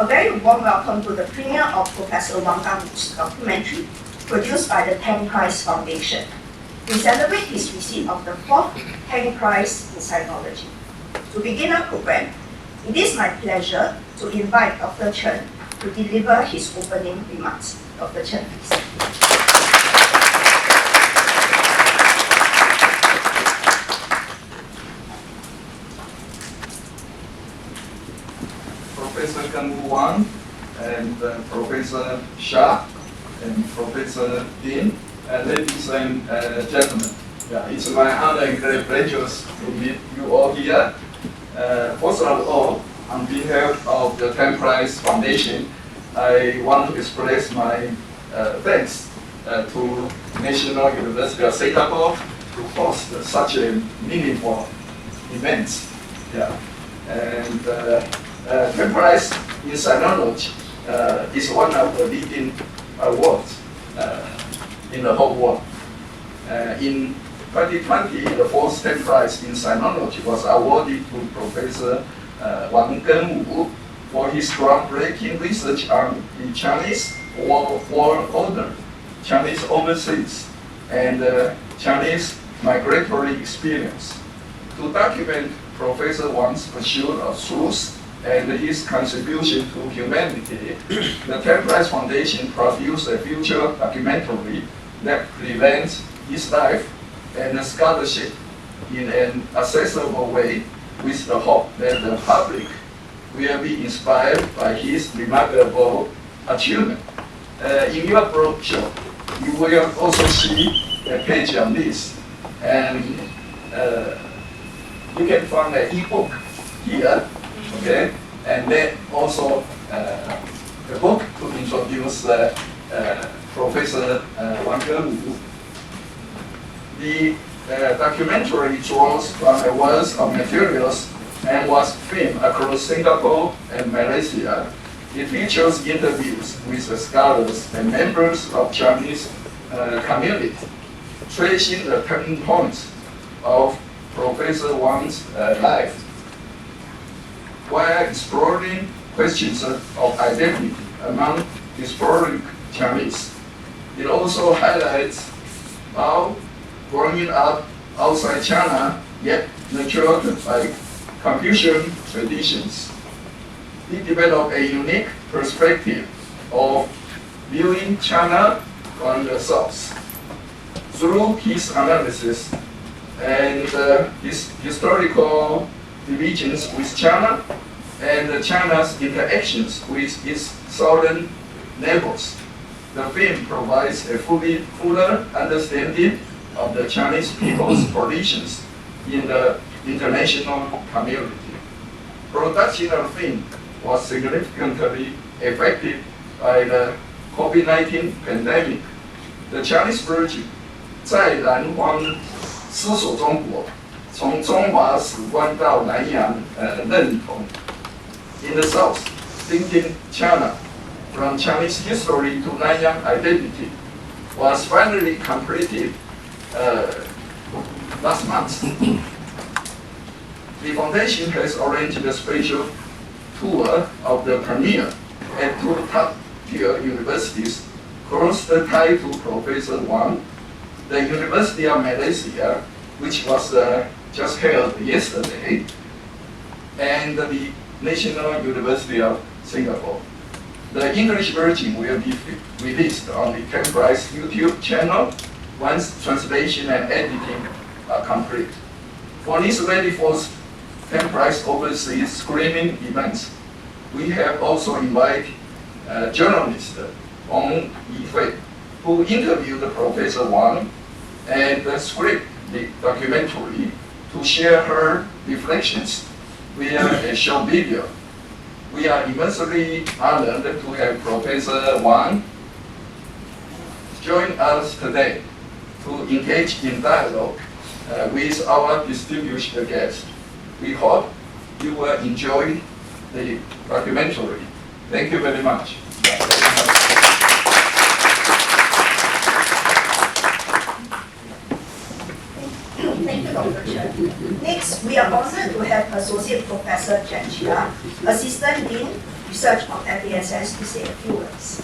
A very warm welcome to the premiere of Professor Wang Gungwu's documentary produced by the Tang Prize Foundation. We celebrate his receipt of the 4th Tang Prize in Sinology. To begin our program, it is my pleasure to invite Dr. Chern to deliver his opening remarks. Dr. Chern, please. Professor Gungwu and Professor Chia and Professor Dean, ladies and gentlemen. Yeah, it's my honor and great pleasure to meet you all here. First of all, on behalf of the Tang Prize Foundation, I want to express my thanks to National University of Singapore to host such a meaningful event. Yeah. And Tang Prize in Sinology is one of the leading awards in the whole world. In 2020, the 4th Tang Prize in Sinology was awarded to Professor Wang Gungwu for his groundbreaking research on the Chinese world order, Chinese overseas, and Chinese migratory experience. To document Professor Wang's pursuit of truth and his contribution to humanity, the Tang Prize Foundation produced a feature documentary that presents his life and scholarship in an accessible way, with the hope that the public will be inspired by his remarkable achievement. In your brochure, you will also see a page on this, and you can find an e-book here, okay, and then also a book to introduce Professor Wang Gungwu. The documentary draws from a wealth of materials and was filmed across Singapore and Malaysia. It features interviews with the scholars and members of Chinese community, tracing the turning points of Professor Wang's life, while exploring questions of identity among diasporic Chinese. It also highlights how growing up outside China, yet nurtured by Confucian traditions, he developed a unique perspective of viewing China from the South. Through his analysis and his historical divisions with China and China's interactions with its southern neighbors, the film provides a fuller understanding of the Chinese people's positions in the international community. Production of film was significantly affected by the COVID-19 pandemic. The Chinese version 在南方思索中国，从中华史观到南洋认同。In the South, thinking China from Chinese history to Nanyang identity was finally completed last month. The foundation has arranged a special tour of the premiere at 2 top-tier universities across the title Professor Wang, the University of Malaysia, which was just held yesterday, and the National University of Singapore. The English version will be released on the Tang Prize YouTube channel once translation and editing are complete. For this very first Tang Prize overseas screening events, we have also invited journalist Wang Yifei, who interviewed Professor Wang and script the documentary to share her reflections via a short video. We are immensely honored to have Professor Wang join us today to engage in dialogue with our distinguished guest. We hope you will enjoy the documentary. Thank you very much. Thank you, Dr. Chern. Next, we are honored to have Associate Professor Jenn-chuan, Assistant Dean Research of FASS to say a few words.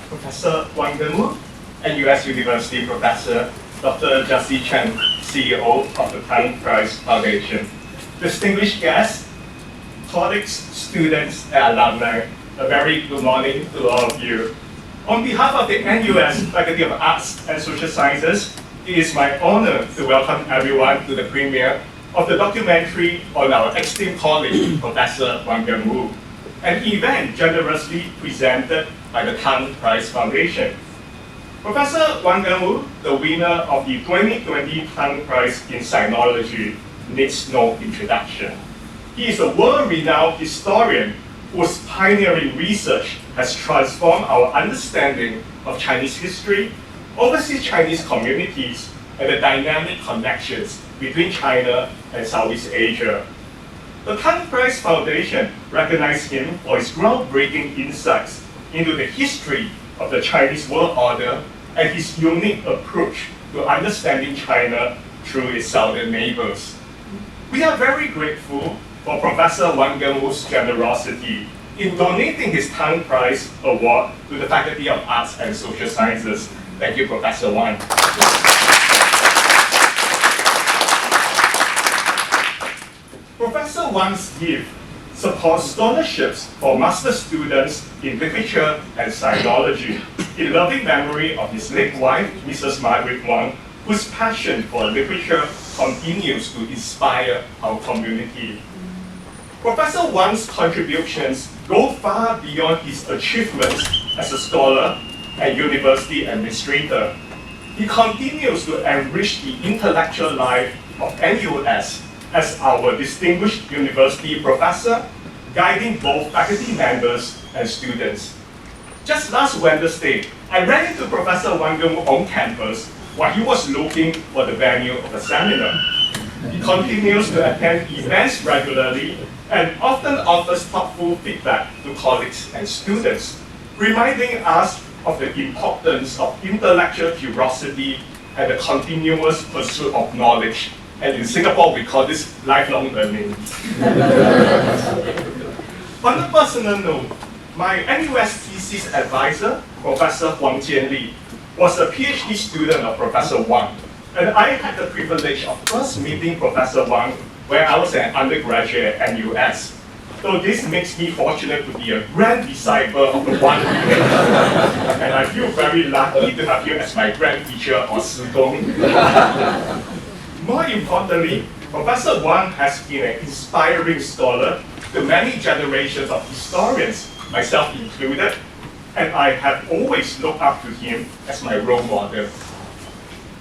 Professor Wang Gungwu, NUS University Professor Dr. Jessie Chen, CEO of the Tang Prize Foundation. Distinguished guests, colleagues, students, and alumni, a very good morning to all of you. On behalf of the NUS Faculty of Arts and Social Sciences, it is my honor to welcome everyone to the premiere of the documentary on our esteemed colleague, Professor Wang Gungwu, an event generously presented by the Tang Prize Foundation. Professor Wang Gungwu, the winner of the 2020 Tang Prize in Sinology, needs no introduction. He is a world-renowned historian whose pioneering research has transformed our understanding of Chinese history, overseas Chinese communities, and the dynamic connections between China and Southeast Asia. The Tang Prize Foundation recognized him for his groundbreaking insights into the history of the Chinese world order and his unique approach to understanding China through its southern neighbors. We are very grateful for Professor Wang Gungwu's generosity in donating his Tang Prize Award to the Faculty of Arts and Social Sciences. Thank you, Professor Wang. Professor Wang's gift supports scholarships for master students in literature and sinology, in loving memory of his late wife, Mrs. Margaret Wang, whose passion for literature continues to inspire our community. Professor Wang's contributions go far beyond his achievements as a scholar and university administrator. He continues to enrich the intellectual life of NUS as our distinguished university professor, guiding both faculty members and students. Just last Wednesday, I ran into Professor Wang Gungwu on campus while he was looking for the venue of a seminar. He continues to attend events regularly and often offers thoughtful feedback to colleagues and students, reminding us of the importance of intellectual curiosity and the continuous pursuit of knowledge. And in Singapore, we call this lifelong learning. On a personal note, my NUS thesis advisor, Professor Huang Jianli, was a PhD student of Professor Wang, and I had the privilege of first meeting Professor Wang when I was an undergraduate at NUS. So this makes me fortunate to be a grand disciple of the Wang, and I feel very lucky to have you as my grand teacher or Sigong. More importantly, Professor Wang has been an inspiring scholar to many generations of historians, myself included, and I have always looked up to him as my role model.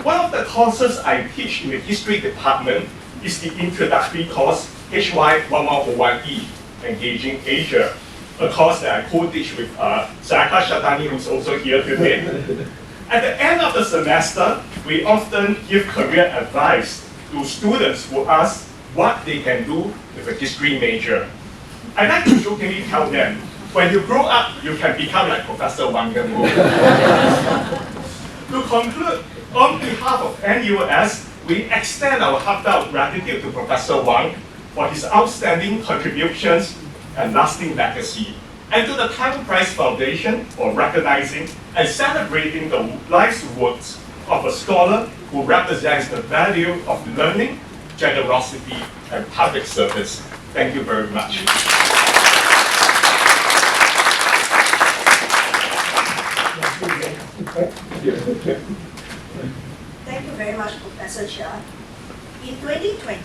One of the courses I teach in the history department is the introductory course HY1101E, Engaging Asia, a course that I co-teach with Sayaka Shatani, who's also here today. At the end of the semester, we often give career advice to students who ask what they can do with a history major. I like to jokingly tell them, when you grow up, you can become like Professor Wang Gungwu. To conclude, on behalf of NUS, we extend our heartfelt gratitude to Professor Wang for his outstanding contributions and lasting legacy, and to the Tang Prize Foundation for recognizing and celebrating the life's works of a scholar who represents the value of learning, generosity, and public service. Thank you very much. Thank you very much, Professor Chia. In 2020,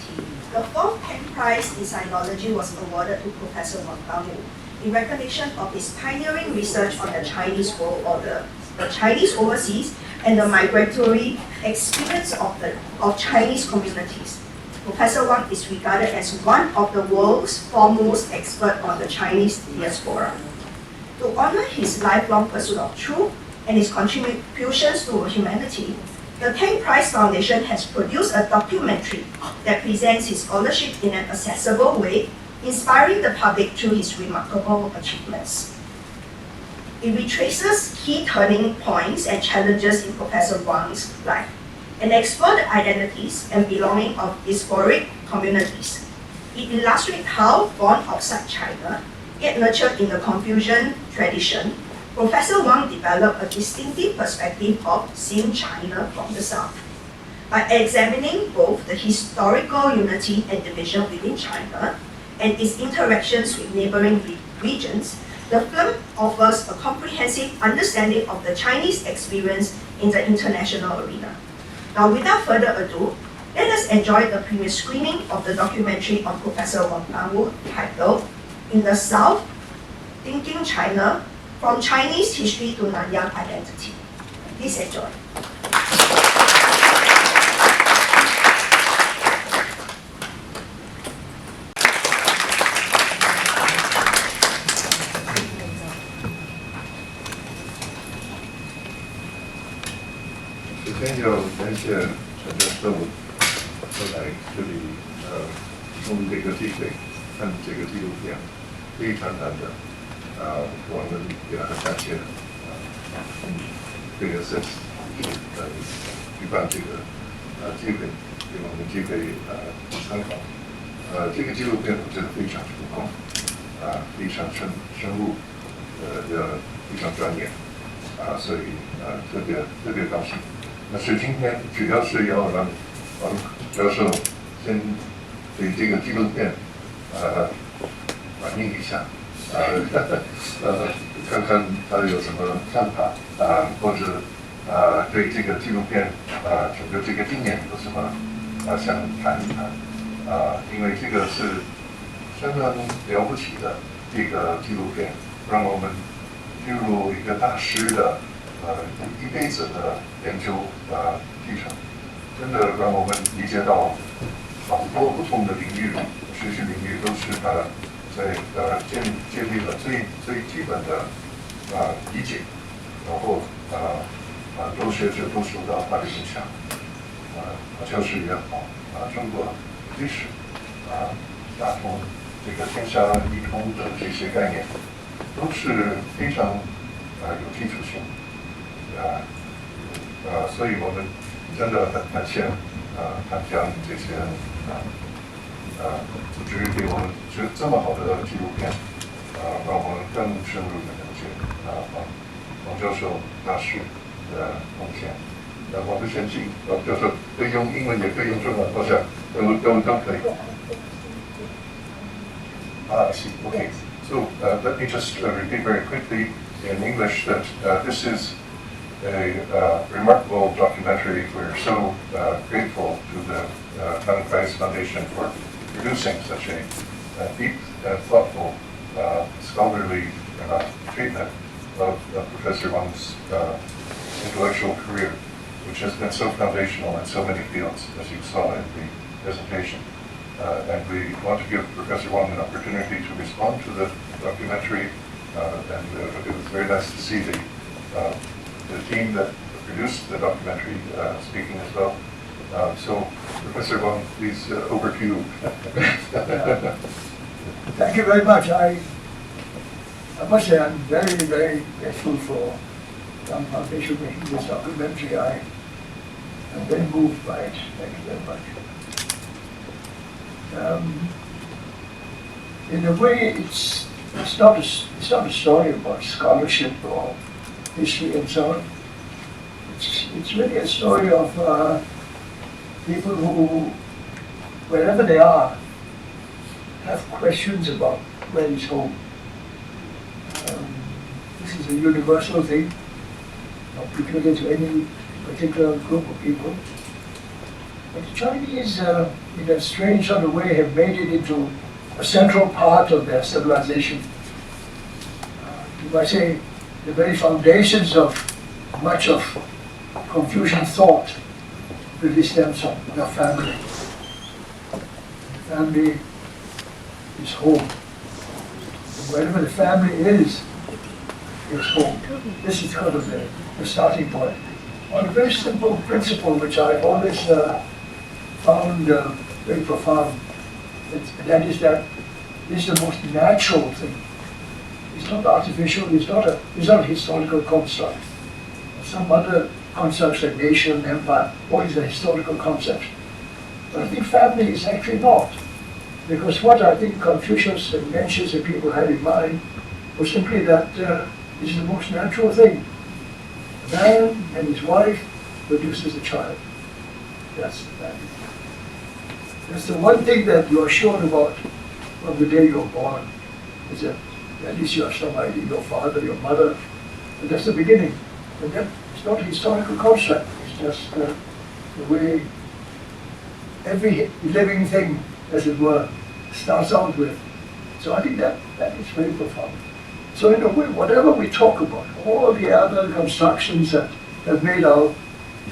the fourth Tang Prize in Sinology was awarded to Professor Wang Gungwu in recognition of his pioneering research on the Chinese world order, the Chinese overseas, and the migratory experience of Chinese communities. Professor Wang is regarded as one of the world's foremost experts on the Chinese diaspora. To honor his lifelong pursuit of truth and his contributions to humanity, the Tang Prize Foundation has produced a documentary that presents his scholarship in an accessible way, inspiring the public through his remarkable achievements. It retraces key turning points and challenges in Professor Wang's life and explores the identities and belonging of diasporic communities. It illustrates how, born outside China, yet nurtured in the Confucian tradition, Professor Wang developed a distinctive perspective of seeing China from the South. By examining both the historical unity and division within China and its interactions with neighboring regions, the film offers a comprehensive understanding of the Chinese experience in the international arena. Now, without further ado, let us enjoy the premiere screening of the documentary on Professor Wang Gungwu titled In the South, Thinking China, From Chinese History to Nanyang Identity. Please enjoy. 首先要感谢陈教授来这里用这个机会看这个纪录片，非常难得我们也很感谢这个FASS举办这个机会，给我们机会参考。这个纪录片我觉得非常成功，非常深入，也非常专业，所以特别高兴。那是今天主要是要让王教授先对这个纪录片反映一下，看看他有什么看法或者对这个纪录片整个这个经验有什么想谈一谈因为这个是相当了不起的这个纪录片，让我们进入一个大师的一辈子的研究历程，真的让我们理解到好多不同的领域，学习领域都是在建立了最基本的理解，然后多学者都受到他的影响，教师也好，中国历史打通这个天下一通的这些概念，都是非常有基础性。所以我们真的很感谢他将这些组织给我们这么好的纪录片，让我们更深入的了解王教授大师的贡献。我们先请王教授可以用英文也可以用中文，我想都可以。Okay. So let me just repeat very quickly in English that this is a remarkable documentary. We're so grateful to the Tang Foundation for producing such a deep and thoughtful scholarly treatment of Professor Wang's intellectual career, which has been so foundational in so many fields, as you saw in the presentation. And we want to give Professor Wang an opportunity to respond to the documentary, and it was very nice to see the team that produced the documentary speaking as well. So, Professor Wang, please, over to you. Thank you very much. I must say I'm very, very grateful for Tang Foundation making this documentary. I am very moved by it. Thank you very much. In a way, it's not a story about scholarship or history and so on. It's really a story of people who, wherever they are, have questions about where is home. This is a universal thing, not peculiar to any particular group of people. But the Chinese, in a strange sort of way, have made it into a central part of their civilization. You might say the very foundations of much of Confucian thought really stems from the family. The family is home. And wherever the family is home. This is kind of the starting point. On a very simple principle, which I've always found very profound, that is that this is the most natural thing It's not artificial, it's not a historical construct. Some other concepts like nation, empire, what is a historical concept? But I think family is actually not. Because what I think Confucius and Mencius and people had in mind was simply that this is the most natural thing. A man and his wife produces a child. That's the family. That's the one thing that you are sure about from the day you're born, is that at least you have some idea, your father, your mother, and that's the beginning. And that it's not a historical construct, it's just the way every living thing, as it were, starts out with. So I think that is very profound. So in a way, whatever we talk about, all the other constructions that have made our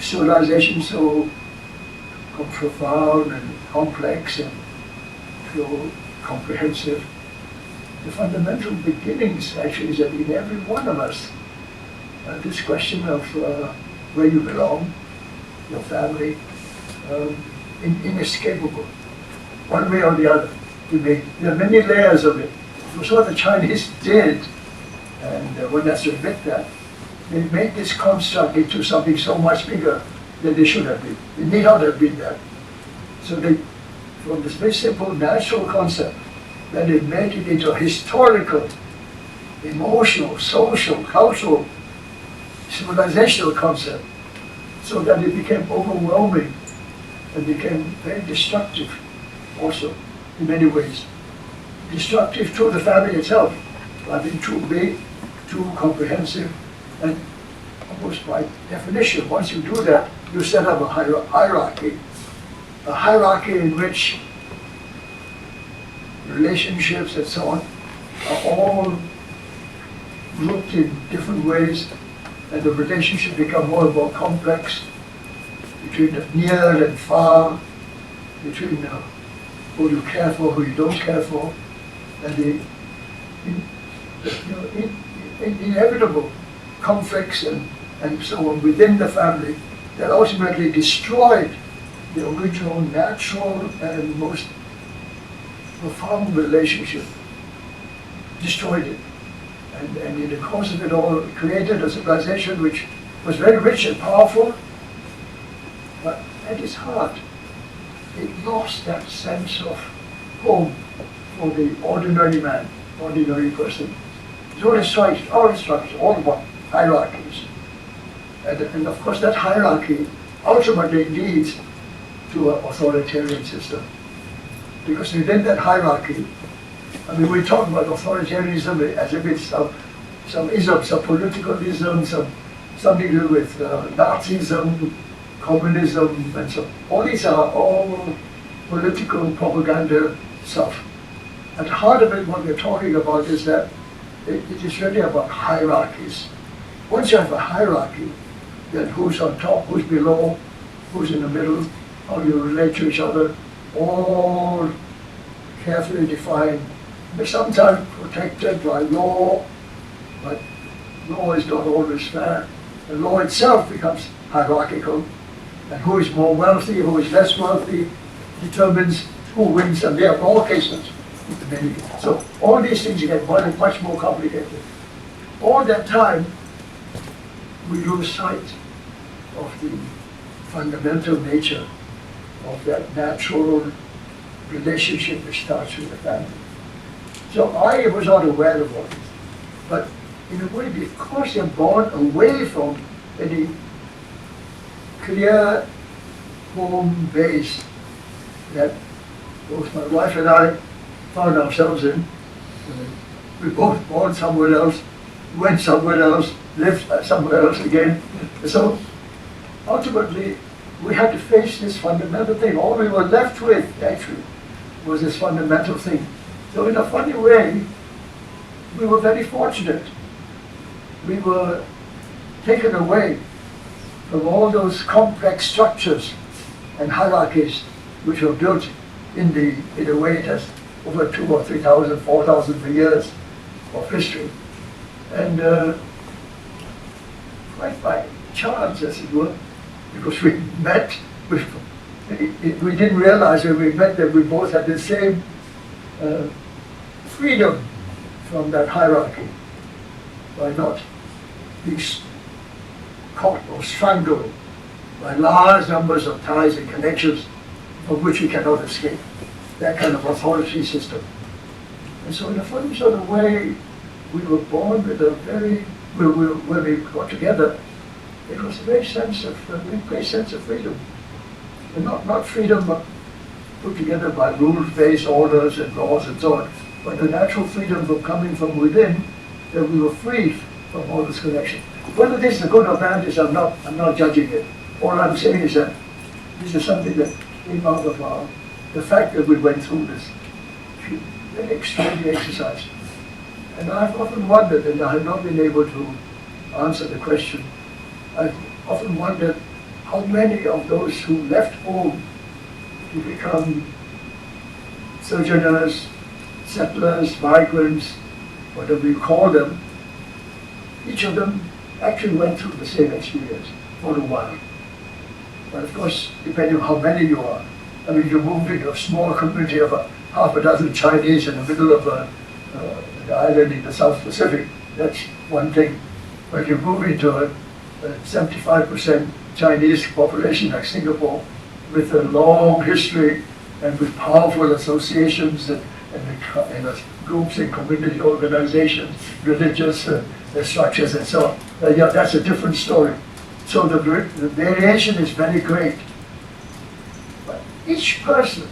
civilization so profound and complex and so comprehensive, the fundamental beginnings actually is that in every one of us, this question of where you belong, your family, inescapable, one way or the other. There are many layers of it. So what the Chinese did, and one has to admit that, they made this construct into something so much bigger than they should have been. It need not have been that. So they, from this very simple natural concept, then they made it into a historical, emotional, social, cultural, civilizational concept, so that it became overwhelming and became very destructive also in many ways. Destructive to the family itself, by being too big, too comprehensive, and almost by definition, once you do that, you set up a hierarchy in which relationships and so on are all looked in different ways, and the relationship become more and more complex between the near and far, between who you care for, who you don't care for, and the inevitable conflicts and so on within the family that ultimately destroyed the original natural and most profound relationship, destroyed it. And in the course of it all, it created a civilization which was very rich and powerful, but at its heart, it lost that sense of home for the ordinary man, ordinary person. It's all structures, all about hierarchies. And of course that hierarchy ultimately leads to an authoritarian system. Because within that hierarchy, I mean, we talk about authoritarianism as if it's some ism, some politicalism, something to do with Nazism, communism, and so on. All these are all political propaganda stuff. At the heart of it, what we're talking about is that it is really about hierarchies. Once you have a hierarchy, then who's on top, who's below, who's in the middle, how you relate to each other, all carefully defined, sometimes protected by law, but law is not always fair. The law itself becomes hierarchical, and who is more wealthy, who is less wealthy, determines who wins, and there are all cases. So all these things get much more complicated. All that time, we lose sight of the fundamental nature of that natural relationship which starts with the family. So I was not aware of all this, but in a way, because you're born away from any clear home base that both my wife and I found ourselves in. We both born somewhere else, went somewhere else, lived somewhere else again. So ultimately, we had to face this fundamental thing. All we were left with, actually, was this fundamental thing. So in a funny way, we were very fortunate. We were taken away from all those complex structures and hierarchies which were built in a way that over 2,000 or 3,000, 4,000 years of history. And quite by chance, as it were, because we met, we didn't realize when we met that we both had the same freedom from that hierarchy by not being caught or strangled by large numbers of ties and connections from which we cannot escape. That kind of authority system. And so in a funny sort of way, we were born with a very, when we got together, it was a great sense of freedom. And not freedom put together by rules-based orders and laws and so on, but the natural freedom of coming from within, that we were free from all this connection. Whether this is good or bad is, I'm not judging it. All I'm saying is that this is something that came out of the fact that we went through this very extraordinary exercise. And I've often wondered, and I have not been able to answer the question, I've often wondered how many of those who left home to become sojourners, settlers, migrants, whatever you call them, each of them actually went through the same experience for a while. But of course, depending on how many you are, I mean, you move into a small community of half a dozen Chinese in the middle of the island in the South Pacific, that's one thing. But you move into a 75% Chinese population like Singapore, with a long history and with powerful associations and groups and community organizations, religious structures and so on. Yeah, that's a different story. So the variation is very great. But each person,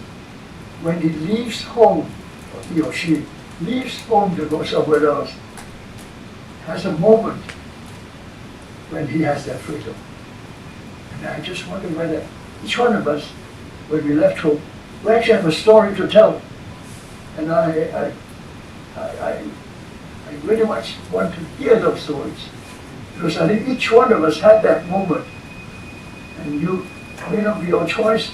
when he leaves home, or he or she leaves home to go somewhere else, has a moment when he has that freedom. And I just wonder whether each one of us, when we left home, we actually have a story to tell. And I really much want to hear those stories. Because I think each one of us had that moment. And you may not be your choice,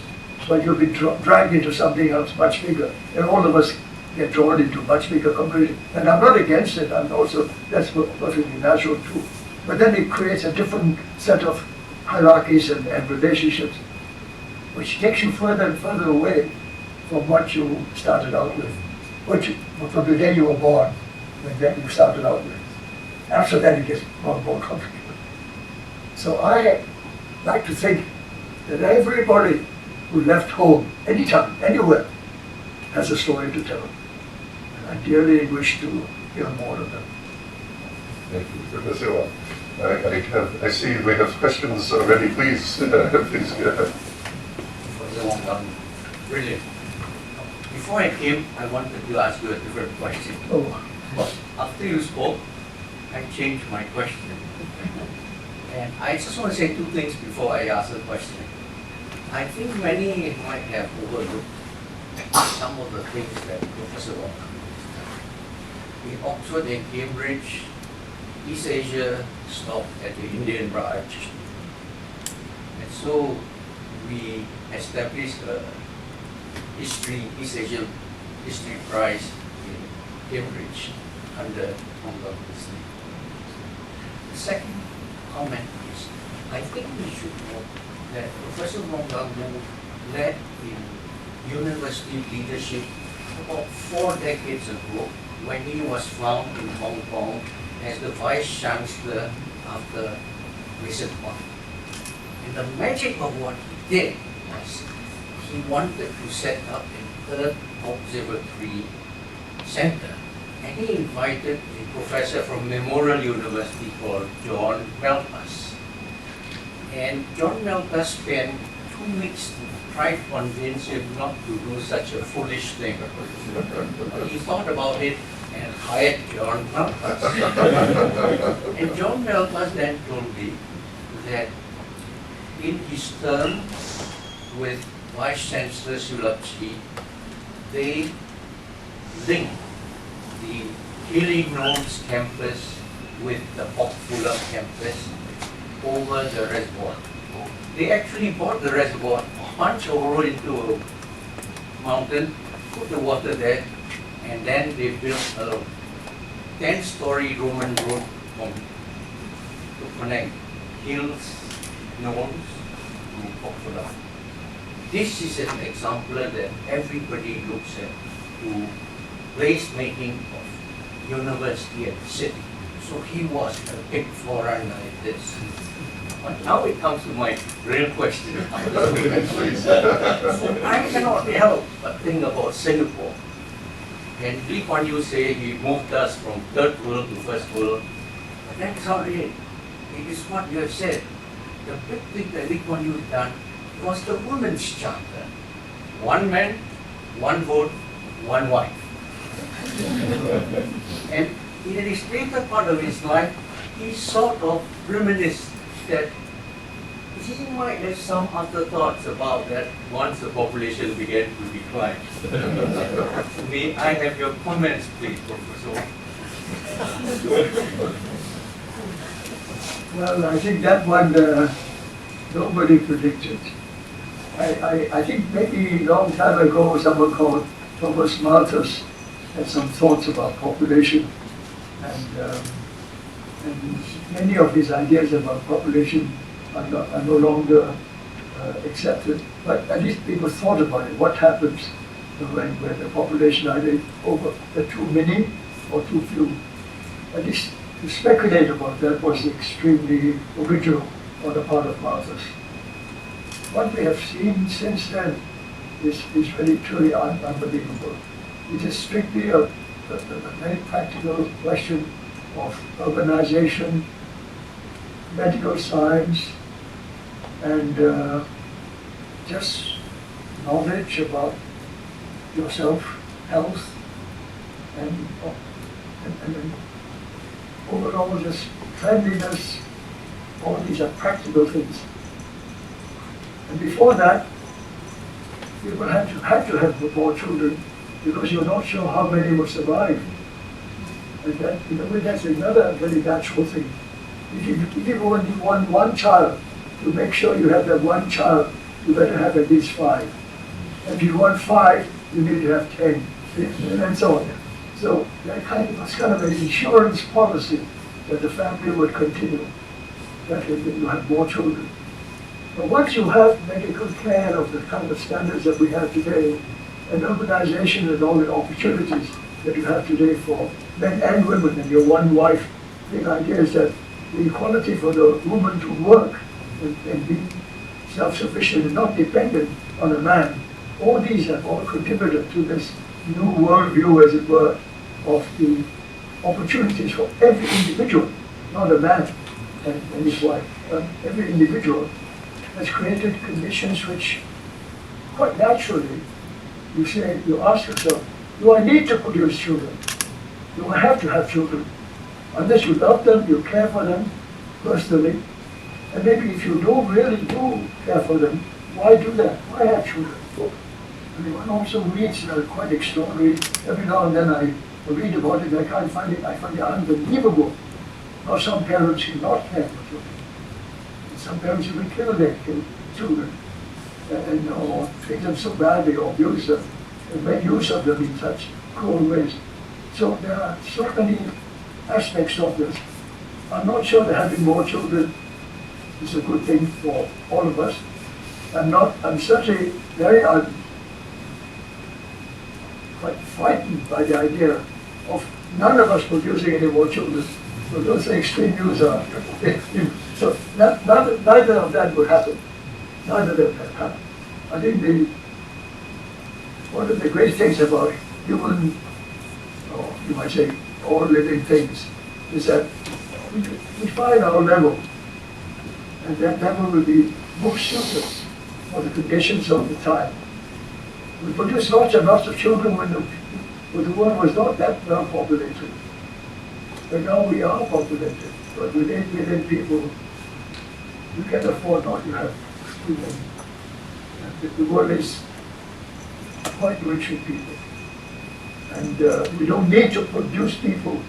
but you'll be dragged into something else much bigger. And all of us get drawn into much bigger community. And I'm not against it, I'm also, that's perfectly natural too. But then it creates a different set of hierarchies and relationships, which takes you further and further away from what you started out with, from the day you were born, when that you started out with. After that, it gets more and more complicated. So I like to think that everybody who left home, anytime, anywhere, has a story to tell. And I dearly wish to hear more of them. Thank you, Professor Wang. I see we have questions already. Please, please go ahead. Professor Wang, brilliant. Before I came, I wanted to ask you a different question. Oh. But after you spoke, I changed my question. And I just want to say two things before I ask the question. I think many might have overlooked some of the things that Professor Wang did. In Oxford and Cambridge, East Asia stopped at the Indian Raj. And so we established a East Asian History Prize in Cambridge under Hong Kong History. The second comment is, I think we should note that Professor Wang Gungwu led in university leadership about 4 decades ago when he was found in Hong Kong as the Vice Chancellor after recent one. And the magic of what he did was he wanted to set up an Earth Observatory Center. And he invited a professor from Memorial University called John Malthus. And John Malthus spent 2 weeks to try to convince him not to do such a foolish thing. He thought about it and hired John Malthus. And John Malthus then told me that in his term with Vice Chancellor Sulabji, they linked the Hilly Knolls campus with the Pokfulam campus over the reservoir. They actually bought the reservoir, punched a hole into a mountain, put the water there, and then they built a 10-story Roman road to connect Hills Knolls to Pokfulam. This is an example that everybody looks at to place making of university and city. So he was a big foreigner in this. But now it comes to my real question. I cannot help but think about Singapore. And Lee Kuan Yew say he moved us from third world to first world. But that's not it. It is what you have said. The big thing that Lee Kuan Yew done was the Women's Charter. One man, one vote, one wife. And in his later part of his life, he sort of reminisced that he might have some other thoughts about that once the population began to decline. May I have your comments, please, Professor? Well, I think that one nobody predicted. I think maybe a long time ago someone called Thomas Malthus had some thoughts about population, and many of his ideas about population are no longer accepted. But at least people thought about it. What happens when the population either too many or too few? At least to speculate about that was extremely original on the part of Malthus. What we have seen since then is really truly unbelievable. It is strictly a very practical question of urbanization, medical science, and just knowledge about yourself, health, and overall just friendliness. All these are practical things. And before that, people had to have more children because you're not sure how many will survive. And that, in a way, that's another very natural thing. If you only want one child, to make sure you have that one child, you better have at least 5. If you want 5, you need to have 10, and so on. So that was kind of an insurance policy that the family would continue, that you have more children. But once you have medical care of the kind of standards that we have today, and urbanization and all the opportunities that you have today for men and women, and your one wife, the idea is that the equality for the woman to work and be self-sufficient and not dependent on a man, all these have all contributed to this new worldview, as it were, of the opportunities for every individual, not a man and his wife. Every individual has created conditions which, quite naturally, you ask yourself, do I need to produce children? Do I have to have children? Unless you love them, you care for them personally, and maybe if you don't really do care for them, why do that? Why have children? I mean, one also reads quite extraordinary. Every now and then I read about it, I find it unbelievable how some parents cannot care for children. And some parents even kill their children or treat them so badly or abuse them and make use of them in such cruel ways. So there are so many aspects of this. I'm not sure that having more children is a good thing for all of us. I'm certainly very quite frightened by the idea of none of us producing any more children. So those extreme views are. So neither of that will happen. Neither of them will happen. I think one of the great things about human, or you might say all living things, is that we find our level, and that level will be most suited for the conditions of the time. We produced lots and lots of children when the world was not that well populated. But now we are populated. But with 8 million people, you can afford not to have children. The world is quite rich with people. And we don't need to produce people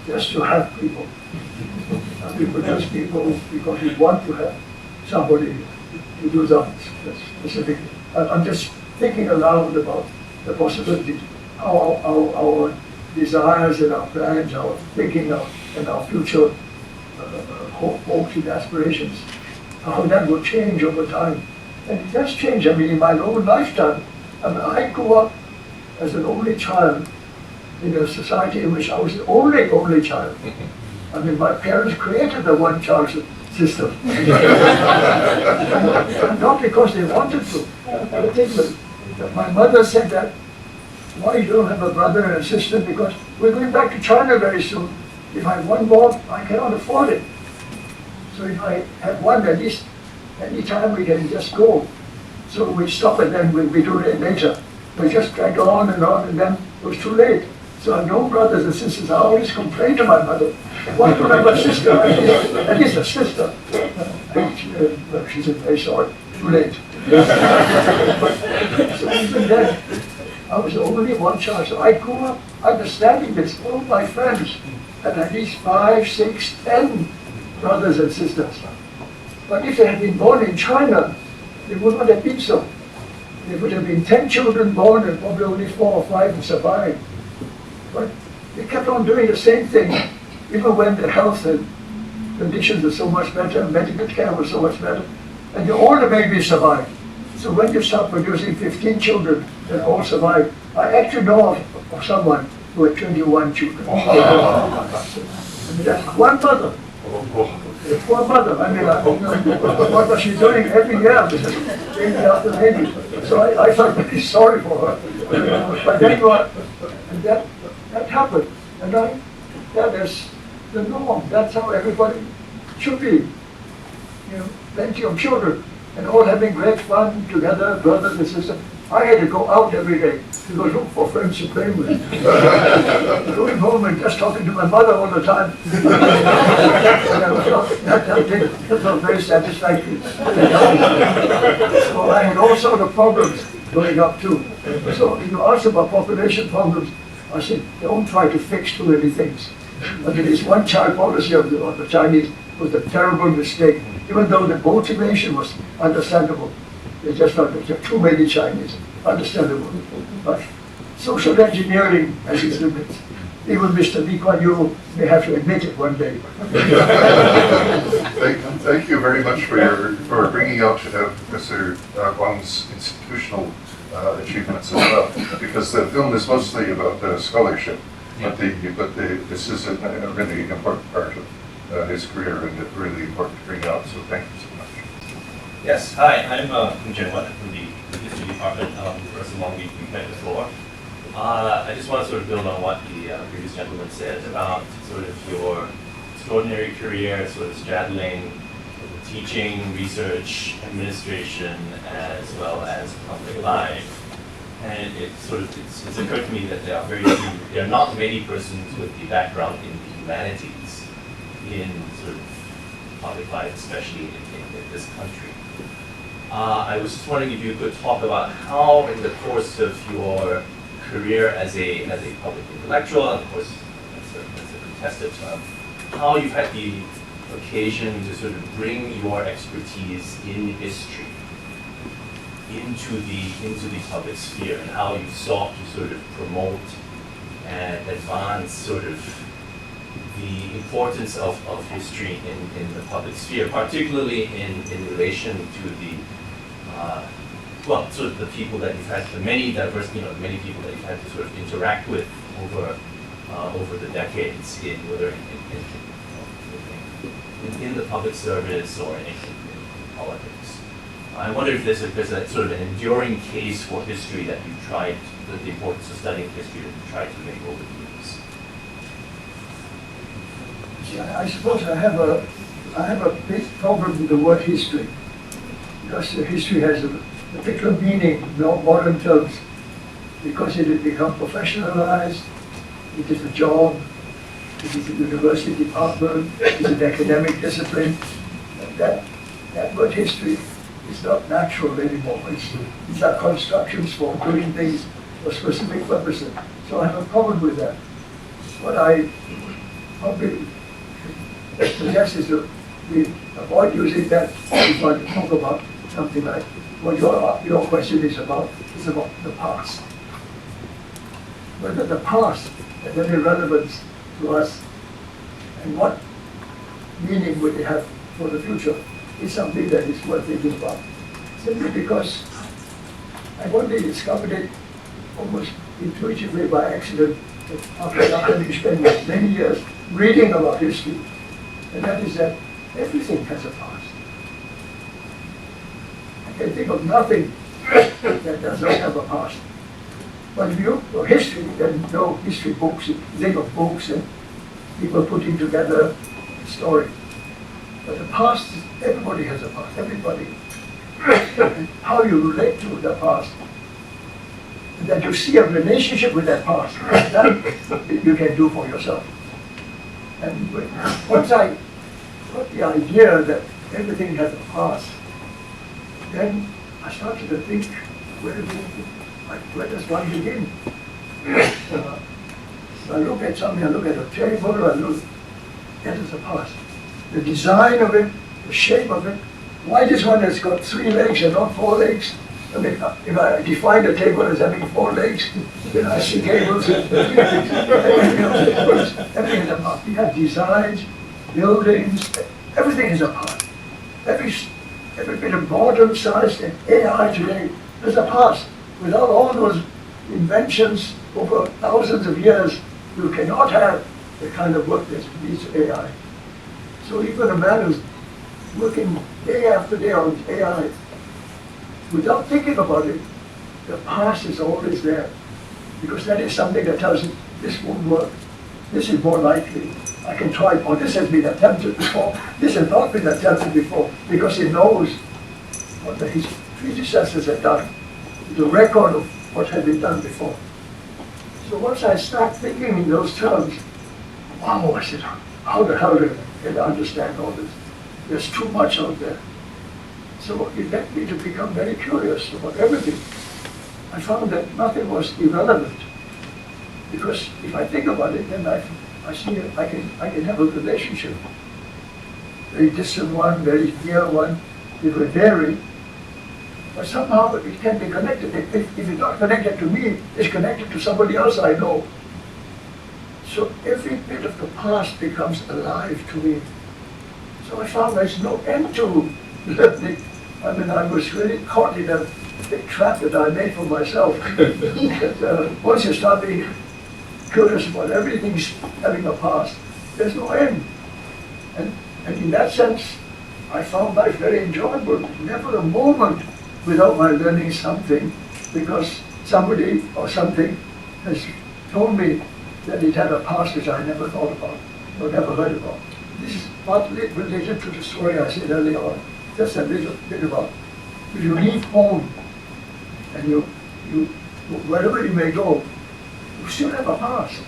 just to have people. We produce people because we want to have somebody to do that specifically. I'm just thinking aloud about the possibilities, how our desires and our plans, our thinking and our future hopes and aspirations, how that will change over time. And it does change. I mean, in my own lifetime, I grew up as an only child in a society in which I was the only child. I mean, my parents created the one-child system. Not because they wanted to. I think that my mother said that, why you don't have a brother and a sister? Because we're going back to China very soon. If I have one more, I cannot afford it. So if I have one, at least any time we can just go. So we stop and then we do it later. We just dragged on, and then it was too late. So I have no brothers and sisters. I always complain to my mother, why don't I have a sister? At least a sister. And she said, very sorry, too late. So even then, I was only one child. So I grew up understanding this. All my friends had at least 5, 6, 10 brothers and sisters. But if they had been born in China, it would not have been so. There would have been 10 children born and probably only 4 or 5 would survive. But they kept on doing the same thing, even when the health and conditions were so much better, medical care was so much better, and all the babies survived. So when you start producing 15 children that all survive, I actually know of someone who had 21 children. I mean, that's one mother. Poor mother. I mean, what was she doing every year? Baby after baby. So I felt very sorry for her. But then that happened. And that is the norm. That's how everybody should be. You know, plenty of children. And all having great fun together, brothers and sisters. I had to go out every day to go look for friends to play with. Going home and just talking to my mother all the time. That was very satisfactory. So I had all sorts of problems growing up too. So you ask about population problems, I said, don't try to fix too many things. But this one-child policy of the Chinese was a terrible mistake, even though the motivation was understandable. They just thought there were too many Chinese. Understandable. But social engineering has its limits. Even Mr. Lee Kuan Yew may have to admit it one day. Thank you very much for bringing out Mr. Wang's institutional achievements as well, because the film is mostly about scholarship, but this is a really important part of his career, and it's really important to bring out. So thank you so much. Yes, hi, I'm Jenn-chuan from the History Department. Professor Wang, we met before. I just want to sort of build on what the previous gentleman said about sort of your extraordinary career, sort of straddling teaching, research, administration, as well as public life. And it's occurred to me that there are not many persons with the background in the humanities in sort of public life, especially in this country. I was just wondering if you could talk about how, in the course of your career as a public intellectual, and of course that's a contested term, how you've had the occasion to sort of bring your expertise in history into the public sphere, and how you sought to sort of promote and advance sort of the importance of history in the public sphere, particularly in relation to the sort of the people that you've had, the many diverse, many people that you've had to sort of interact with over the decades, whether in the public service or in politics. I wonder if there's a sort of an enduring case for history that you've tried, the importance of studying history that you've tried to make over the years. Yeah, I suppose I have a big problem with the word history, because history has a particular meaning in modern terms, because it has become professionalized, it is a job, it is a university department, it is an academic discipline. And that word history is not natural anymore. These are constructions for doing things for specific purposes. So I have a problem with that. What I probably suggest is that we avoid using that if we want to talk about something like what your question is about the past. Whether the past has any relevance to us and what meaning would it have for the future is something that is worth thinking about. Simply because I one day discovered it almost intuitively by accident after you spend many years reading about history, and that is that everything has a past. I can think of nothing that does not have a past. But if you look for history, then no history books, you think of books and people putting together a story. But the past, everybody has a past, everybody. How you relate to the past, that you see a relationship with that past, that you can do for yourself. And once I got the idea that everything has a past, then I started to think, where does one begin? I look at something, I look at a table, I look, that is a past. The design of it, the shape of it. Why this one has got 3 legs and not 4 legs? I mean, if I define the table as having 4 legs, then I see tables. Everything is a part. We have designs, buildings, everything is a part. Every bit of modern science and AI today is a past. Without all those inventions over thousands of years, you cannot have the kind of work that needs AI. So even a man who's working day after day on AI, without thinking about it, the past is always there. Because that is something that tells you, this won't work. This is more likely. I can try, or this has been attempted before. This has not been attempted before, because it knows what his predecessors had done, the record of what had been done before. So once I start thinking in those terms, wow, I said, how the hell do I understand all this? There's too much out there. So it led me to become very curious about everything. I found that nothing was irrelevant. Because if I think about it, then I see I can have a relationship. Very distant one, very near one. It will vary. But somehow it can be connected. If it's not connected to me, it's connected to somebody else I know. So every bit of the past becomes alive to me. So I found there's no end to learning. I mean, I was really caught in a big trap that I made for myself. That, once you start being curious about everything's having a past, there's no end. And in that sense, I found life very enjoyable. Never a moment without my learning something, because somebody or something has told me that it had a past which I never thought about or never heard about. This is partly related to the story I said earlier on, just a little bit about. If you leave home and you wherever you may go, you still have a past.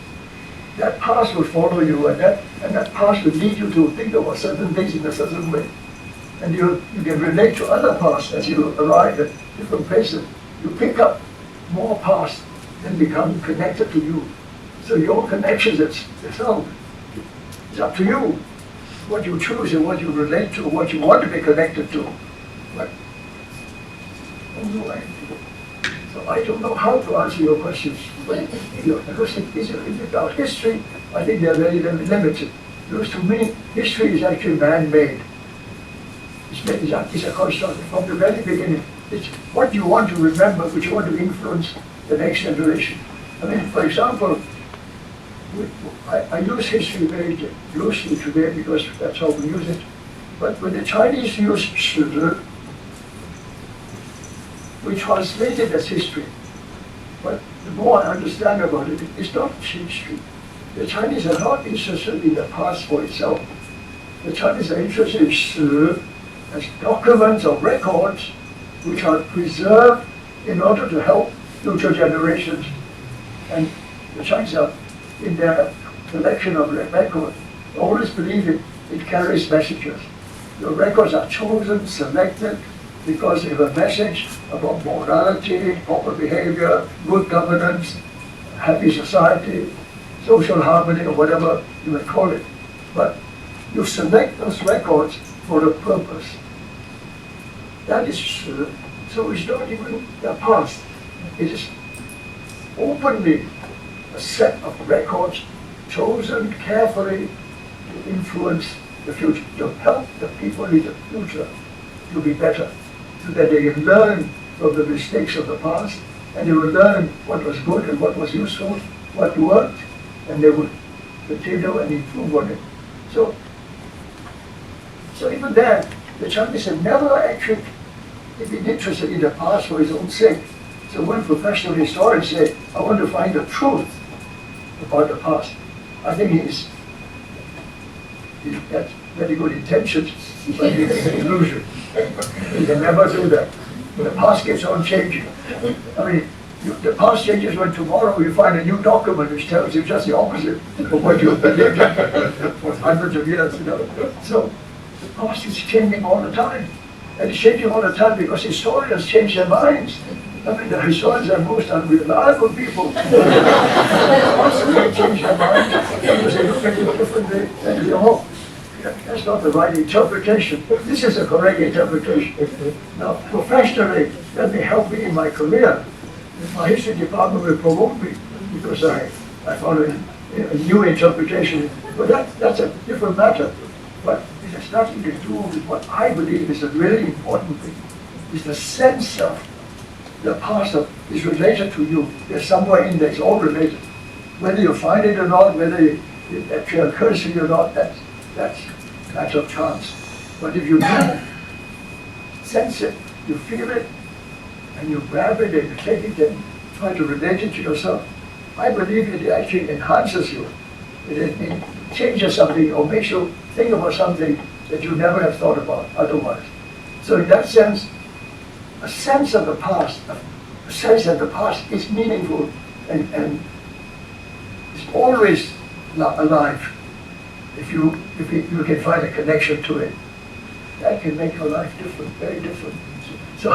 That past will follow you, and that past will lead you to think about certain things in a certain way. And you can relate to other pasts as you arrive at different places. You pick up more pasts and become connected to you. So your connections itself, it's up to you what you choose and what you relate to, what you want to be connected to. But so I don't know how to answer your questions. But, because it's about history, I think they're very limited. Because to me, history is actually man-made. It's a construct from the very beginning. It's what you want to remember, which you want to influence the next generation. I mean, for example, I use history very loosely today because that's how we use it. But when the Chinese use Shi, we translate it as history. But the more I understand about it, it's not history. The Chinese are not interested in the past for itself. The Chinese are interested in Shi as documents or records which are preserved in order to help future generations. And the Chinese are, in their collection of records, always believe it carries messages. The records are chosen, selected, because they have a message about morality, proper behavior, good governance, happy society, social harmony, or whatever you may call it. But you select those records for a purpose. That is true. So it's not even the past. It is openly a set of records chosen carefully to influence the future, to help the people in the future to be better, so that they can learn from the mistakes of the past, and they will learn what was good and what was useful, what worked, and they would continue and improve on it. So even then, the Chinese have never actually been interested in the past for its own sake. So when professional historians say, I want to find the truth about the past, I think he has very good intentions, but he has an illusion. He can never do that. The past keeps on changing. I mean, the past changes when tomorrow you find a new document which tells you just the opposite of what you believed for hundreds of years. So the past is changing all the time. And it's changing all the time because historians change their minds. I mean, the historians are most unreliable people. They constantly change their minds because they look at it differently and you hope. That's not the right interpretation. This is the correct interpretation. Now, professionally, let me help me in my career. My history department will promote me because I found a new interpretation. But that's a different matter. But it has nothing to do with what I believe is a really important thing. It's the sense of the past is related to you. There's somewhere in there, it's all related. Whether you find it or not, whether it actually occurs to you or not, that's matter of chance. But if you sense it, you feel it, and you grab it and you take it and try to relate it to yourself, I believe it actually enhances you. It changes something or makes you think about something that you never have thought about otherwise. So in that sense, a sense of the past, a sense that the past is meaningful and is always alive. If you can find a connection to it, that can make your life different, very different. So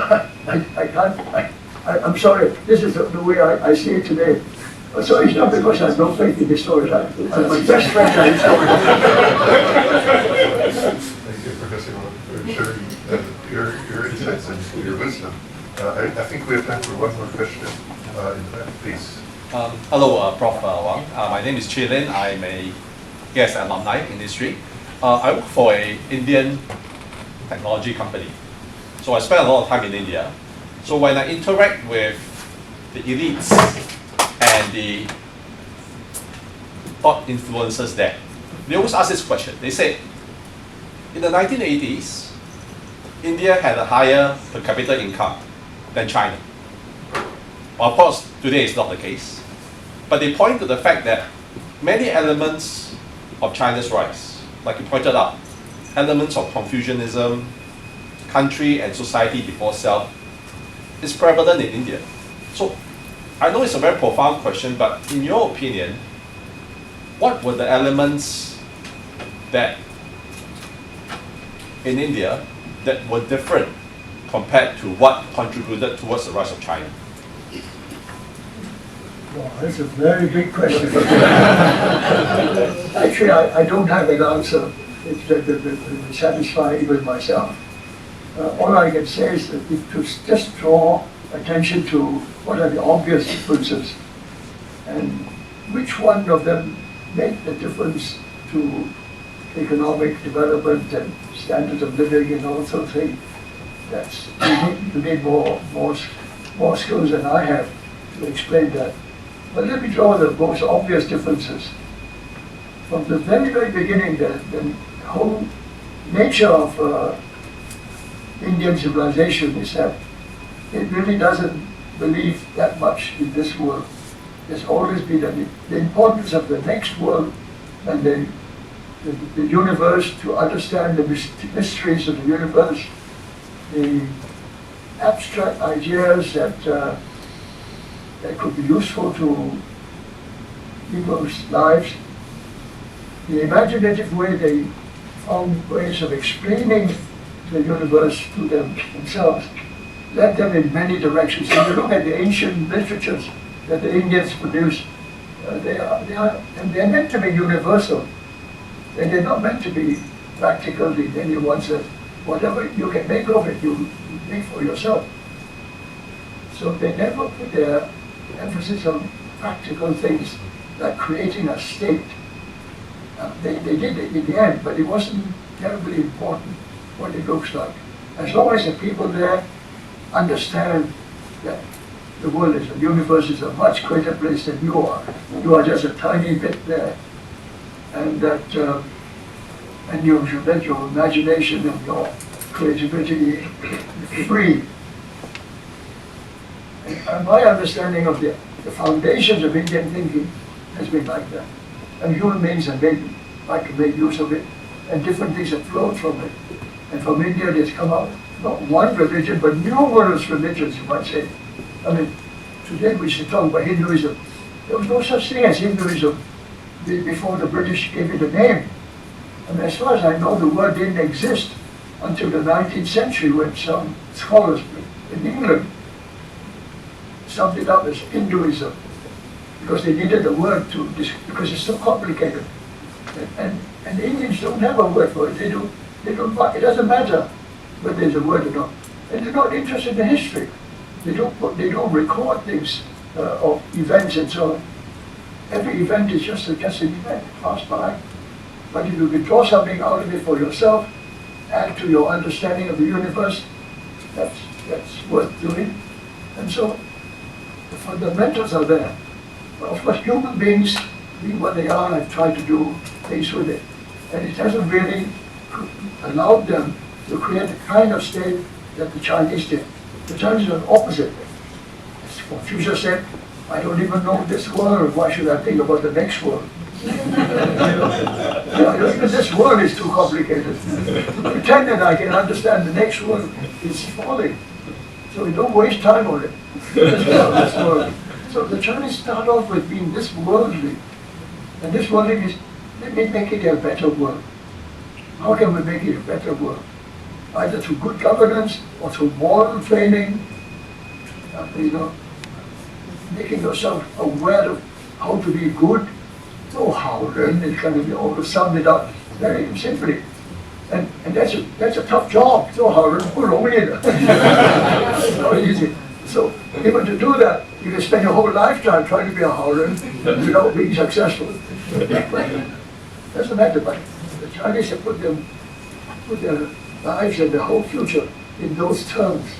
I'm sorry, this is the way I see it today. So it's not because I have no faith in historians. I'm my best friend at historians. Thank you, Professor Wang, for sharing your insights and your wisdom. I think we have time for one more question in the back, please. Hello, Prof Wang. My name is Chia. I'm a guest alumni industry. I work for an Indian technology company. So I spend a lot of time in India. So when I interact with the elites and the thought influencers there, they always ask this question. They say, in the 1980s, India had a higher per capita income than China. Well, of course, today it's not the case. But they point to the fact that many elements of China's rise, like you pointed out, elements of Confucianism, country and society before self, is prevalent in India. So I know it's a very profound question, but in your opinion, what were the elements that in India that were different compared to what contributed towards the rise of China? Wow, that's a very big question. Actually, I don't have an answer to satisfy even myself. All I can say is that to just draw attention to what are the obvious differences and which one of them make the difference to economic development and standards of living and all sorts of things. That's you need more skills than I have to explain that. But let me draw the most obvious differences. From the very, very beginning, the whole nature of Indian civilization is that it really doesn't believe that much in this world. There's always been the importance of the next world and the universe, to understand the mysteries of the universe, the abstract ideas that could be useful to people's lives, the imaginative way they found ways of explaining the universe to themselves, led them in many directions. If you look at the ancient literatures that the Indians produced, they're meant to be universal. And they're not meant to be practical in any one sense. Whatever you can make of it, you make for yourself. So they never put their emphasis on practical things like creating a state. They did it in the end, but it wasn't terribly important what it looks like. As long as the people there understand that the world is, the universe is a much greater place than you are. You are just a tiny bit there. And that, and you should let your imagination and your creativity free. And my understanding of the foundations of Indian thinking has been like that. And human beings have like to make use of it, and different things have flowed from it. And from India, there's come out not one religion, but numerous religions, you might say. I mean, today we should talk about Hinduism. There was no such thing as Hinduism before the British gave it a name. I mean, as far as I know, the word didn't exist until the 19th century when some scholars in England summed it up as Hinduism, because they needed a word because it's so complicated. And the Indians don't have a word for it. They don't, it doesn't matter whether there's a word or not. And they're not interested in history. They don't record things of events and so on. Every event is just an event, pass by. But if you can draw something out of it for yourself, add to your understanding of the universe, that's worth doing. And so the fundamentals are there. But of course, human beings, being what they are, have tried to do things with it. And it hasn't really allowed them to create the kind of state that the Chinese did. The Chinese are the opposite. As Confucius said, I don't even know this world, why should I think about the next world? Even this world is too complicated. Pretending I can understand the next world is folly. So we don't waste time on it. This world. So the Chinese start off with being this worldly. And this worldly is, let me make it a better world. How can we make it a better world? Either through good governance or through moral training, making yourself aware of how to be good. So how then it can be all summed it up very simply. And that's a tough job. So how it's not easy. So even to do that, you can spend your whole lifetime trying to be a Howren without being successful. Doesn't matter, but the Chinese have put their lives and their whole future in those terms.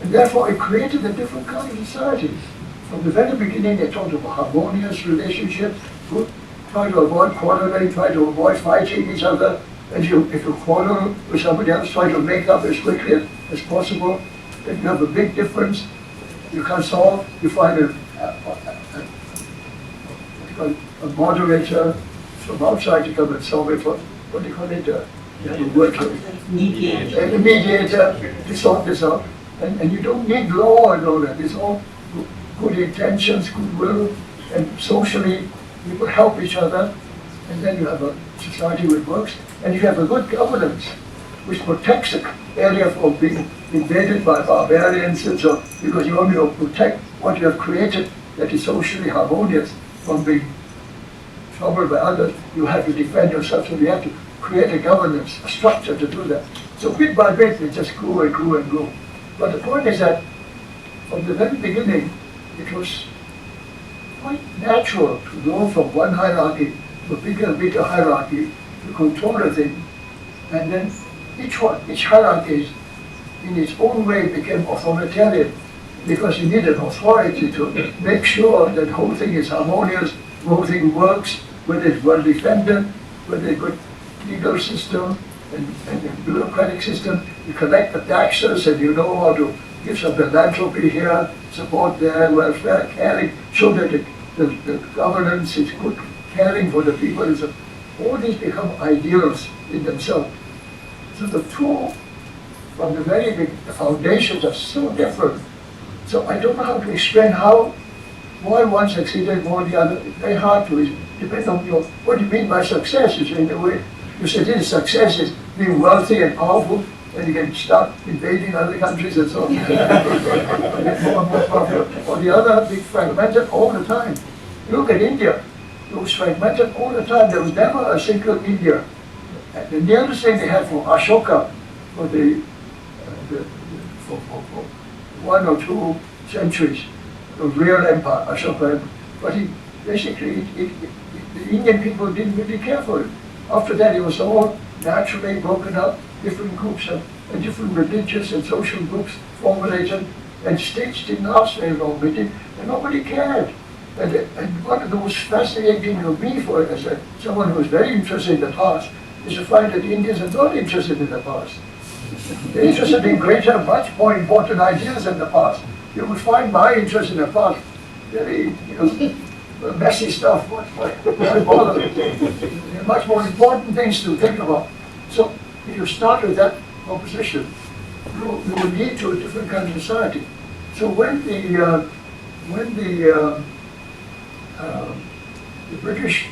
And therefore it created a different kind of society. From the very beginning they talked about harmonious relationships, try to avoid quarreling, try to avoid fighting each other. And if you quarrel with somebody else, try to make up as quickly as possible. If you have a big difference, you can't solve, you find a moderator from outside to come and solve it. What do you call it? You have a word for it. A mediator to sort this out. And you don't need law and all that. It's all good intentions, goodwill, and socially people help each other. And then you have a society which works. And you have a good governance which protects the area from being invaded by barbarians and so on, because you only protect what you have created that is socially harmonious from being troubled by others. You have to defend yourself, so you have to create a governance, a structure to do that. So bit by bit, it just grew and grew and grew. But the point is that from the very beginning, it was quite natural to go from one hierarchy to a bigger and bigger hierarchy to control the thing. And then each hierarchy in its own way became authoritarian, because you need an authority to make sure that the whole thing is harmonious, the whole thing works, whether it's well defended, whether it's a good legal system and a bureaucratic system. You collect the taxes and you know how to give some philanthropy here, support there, welfare, caring, show that the governance is good, caring for the people. All these become ideals in themselves. So the two, from the very beginning, the foundations are so different. So I don't know how to explain why one succeeded more than the other. It's very hard to. It depends on what do you mean by success? You say, in a way, you say this success is being wealthy and powerful, and you can start invading other countries and so on. Get more and more powerful. Or the other, being fragmented all the time. Look at India. It was fragmented all the time. There was never a single India. And the nearest thing they had from Ashoka for one or two centuries, the real empire, Ashoka. But the Indian people didn't really care for it. After that, it was all naturally broken up, different groups and different religious and social groups formulated, and states didn't last very long, and nobody cared. And one of the most fascinating to me as someone who is very interested in the past is to find that the Indians are not interested in the past. They're interested in greater, much more important ideas than the past. You will find my interest in the past very, messy stuff. Why bother? There are much more important things to think about. So if you start with that proposition, you will lead to a different kind of society. So when the British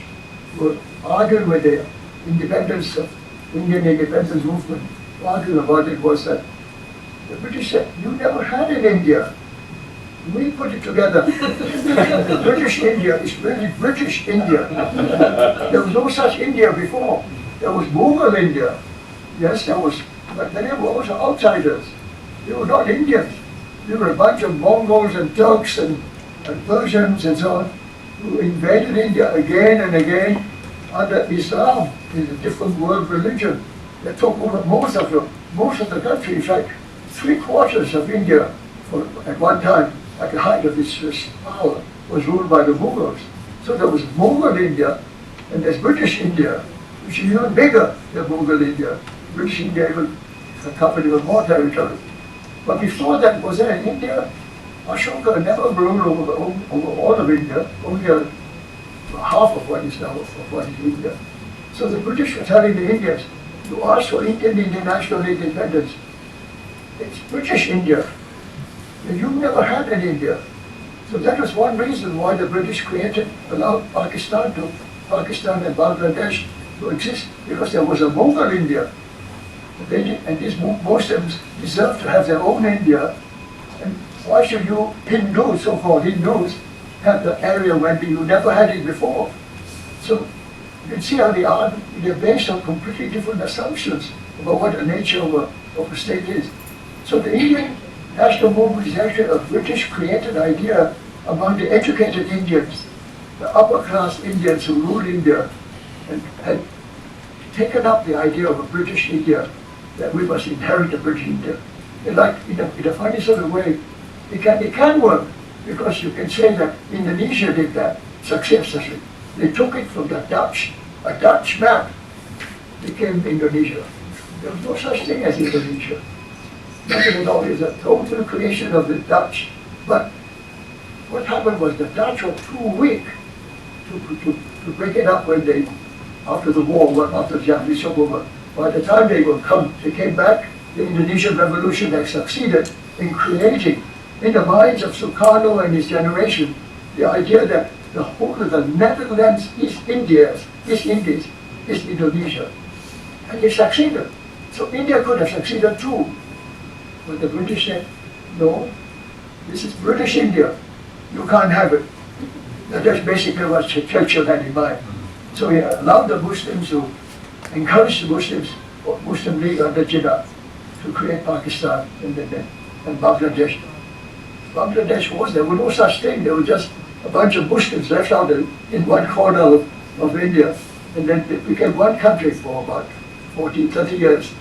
were arguing with the independence of Indian independence movement, arguing about it was that the British said, "You never had an India. We put it together." The British India is really British India. There was no such India before. There was Mughal India. Yes, there was, but they were also outsiders. They were not Indians. They were a bunch of Mongols and Turks and Persians and so on, who invaded India again and again under Islam, is a different world religion. They took over most of the country. In fact, 3/4 of India, at one time, at the height of its power, was ruled by the Mughals. So there was Mughal India, and there's British India, which is even bigger than Mughal India. British India even covered even more territory. But before that, was there in India? Ashoka never ruled over all of India, only half of what is now of what is India. So the British were telling the Indians, you ask for Indian international independence. It's British India. And you never had an India. So that was one reason why the British allowed Pakistan and Bangladesh to exist, because there was a Mughal India. And these Muslims deserve to have their own India. And why should you Hindus, so-called Hindus, have the area when you never had it before? So you can see how they're based on completely different assumptions about what the nature of a state is. So the Indian national movement is actually a British-created idea among the educated Indians, the upper-class Indians who ruled India, and had taken up the idea of a British India, that we must inherit a British India. In a funny sort of way, it can work, because you can say that Indonesia did that successfully. They took it from the Dutch. A Dutch map became Indonesia. There was no such thing as Indonesia. Nothing at all. It's a total creation of the Dutch. But what happened was the Dutch were too weak to break it up when they, after the war, after the Japanese took over. By the time they came back, the Indonesian Revolution had succeeded in creating, in the minds of Sukarno and his generation, the idea that the whole of the Netherlands, East Indies, is Indonesia. And they succeeded. So India could have succeeded too. But the British said, no, this is British India. You can't have it. That's basically what Churchill had in mind. So he allowed the Muslims to encourage the Muslims, or Muslim League under Jinnah, to create Pakistan and Bangladesh. Bangladesh there was no such thing. There were just a bunch of Muslims left out in one corner of India. And then it became one country for about 40, 30 years,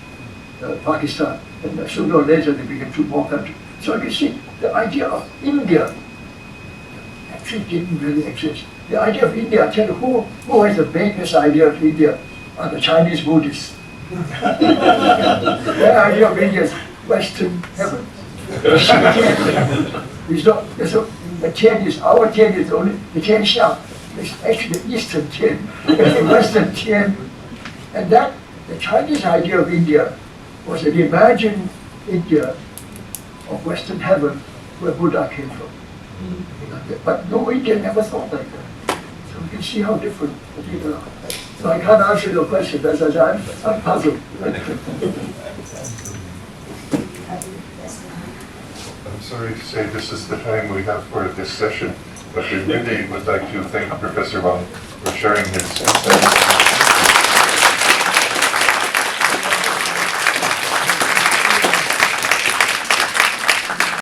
Pakistan. And sooner or later they became two more countries. So you see, the idea of India actually didn't really exist. The idea of India, I tell you, who has the biggest idea of India are the Chinese Buddhists. Their idea of India is Western heaven. The Tian is, our Tian is only, the Tian Xia is actually the Eastern Tian, the Western Tian. And that, the Chinese idea of India was an imagined India of Western heaven where Buddha came from. But no Indian ever thought like that. So you can see how different the people are. So I can't answer your question, I'm puzzled. I'm sorry to say this is the time we have for this session, but we really would like to thank Professor Wang for sharing his insights.